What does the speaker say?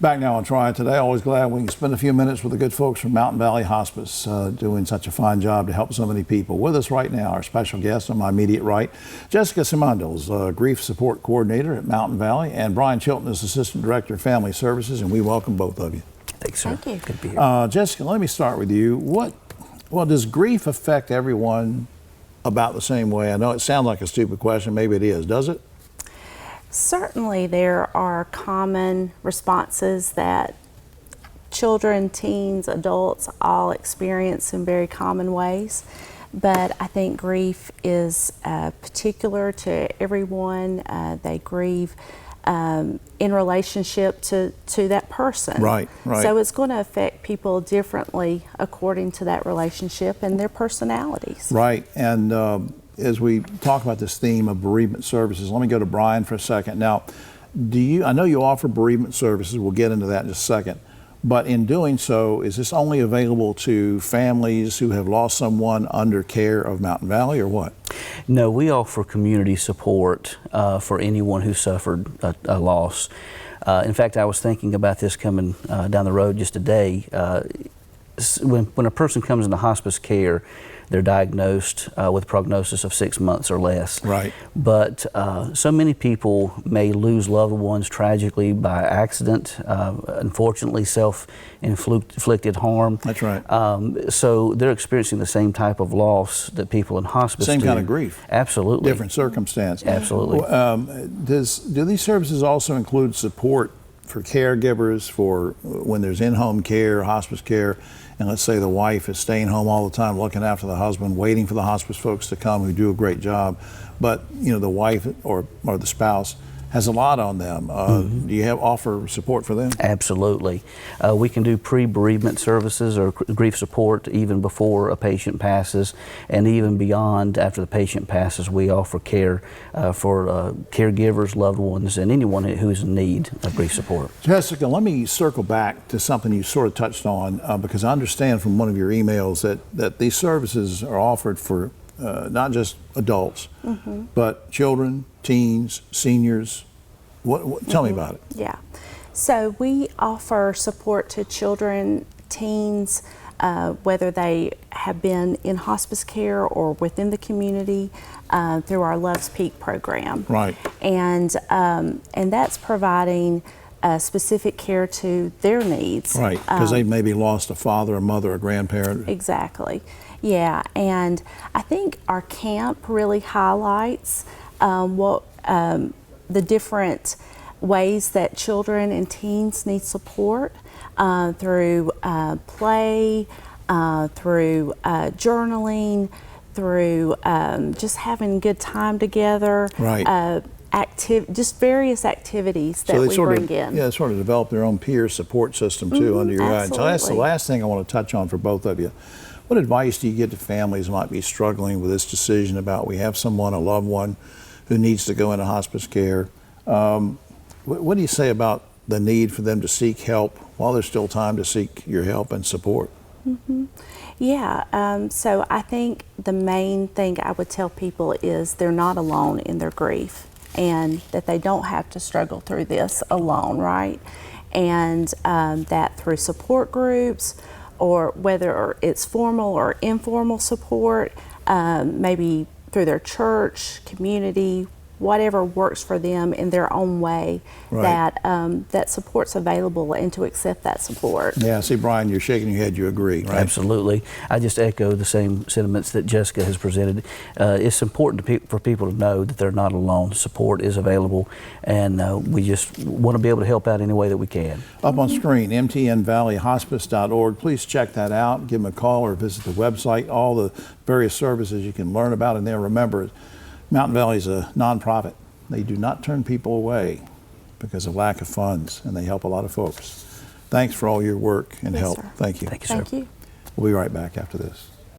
Back now on Triad Today. Always glad we can spend a few minutes with the good folks from Mountain Valley Hospice, doing such a fine job to help so many people. With us right now, our special guest on my immediate right, Jessica Simandle is grief support coordinator at Mountain Valley, and Brian Chilton is assistant director of family services, and we welcome both of you. Thanks, sir. Thank you. Good to be here. Jessica, let me start with you. Does grief affect everyone about the same way? I know it sounds like a stupid question. Maybe it is. Does it? Certainly there are common responses that children, teens, adults all experience in very common ways, but I think grief is particular to everyone. They grieve in relationship to that person. Right. So it's going to affect people differently according to that relationship and their personalities. Right, and as we talk about this theme of bereavement services, let me go to Brian for a second. Now, I know you offer bereavement services, we'll get into that in just a second, but in doing so, is this only available to families who have lost someone under care of Mountain Valley, or what? No, we offer community support for anyone who suffered a loss. In fact, I was thinking about this coming down the road just today. When a person comes into hospice care, they're diagnosed with a prognosis of 6 months or less. Right. But so many people may lose loved ones tragically by accident, unfortunately self-inflicted harm. That's right. So they're experiencing the same type of loss that people in hospice Same do. kind of grief. Absolutely. Different circumstance. Absolutely. Do these services also include support for caregivers for when there's in-home care, hospice care, and let's say the wife is staying home all the time looking after the husband, waiting for the hospice folks to come who do a great job, but the wife or the spouse has a lot on them. Do you offer support for them? Absolutely. We can do pre-bereavement services or grief support even before a patient passes, and even beyond after the patient passes. We offer care for caregivers, loved ones, and anyone who is in need of grief support. Jessica, let me circle back to something you sort of touched on, because I understand from one of your emails that these services are offered for not just adults, but children, teens, seniors. Tell me about it. Yeah. So we offer support to children, teens, whether they have been in hospice care or within the community, through our Love's Peak program. Right. And that's providing specific care to their needs. Right, because they maybe lost a father, a mother, a grandparent. Exactly. Yeah, and I think our camp really highlights the different ways that children and teens need support through play, through journaling, through just having a good time together. Right. Just various activities that we bring in. Yeah, sort of develop their own peer support system too under your guidance. So that's the last thing I want to touch on for both of you. What advice do you give to families who might be struggling with this decision about we have someone, a loved one, who needs to go into hospice care? What do you say about the need for them to seek help while there's still time to seek your help and support? Yeah, so I think the main thing I would tell people is they're not alone in their grief, and that they don't have to struggle through this alone, right? And that through support groups, or whether it's formal or informal support, maybe through their church, community, whatever works for them in their own way, that that support's available, and to accept that support. Yeah, see, Brian, you're shaking your head, you agree, right? Absolutely. I just echo the same sentiments that Jessica has presented. It's important for people to know that they're not alone. Support is available, and we just want to be able to help out any way that we can. Up on screen, mtnvalleyhospice.org. Please check that out. Give them a call or visit the website. All the various services you can learn about in there. Remember, Mountain Valley is a nonprofit. They do not turn people away because of lack of funds, and they help a lot of folks. Thanks for all your work and help. Sir. Thank you. Thank you, sir. Thank you. We'll be right back after this.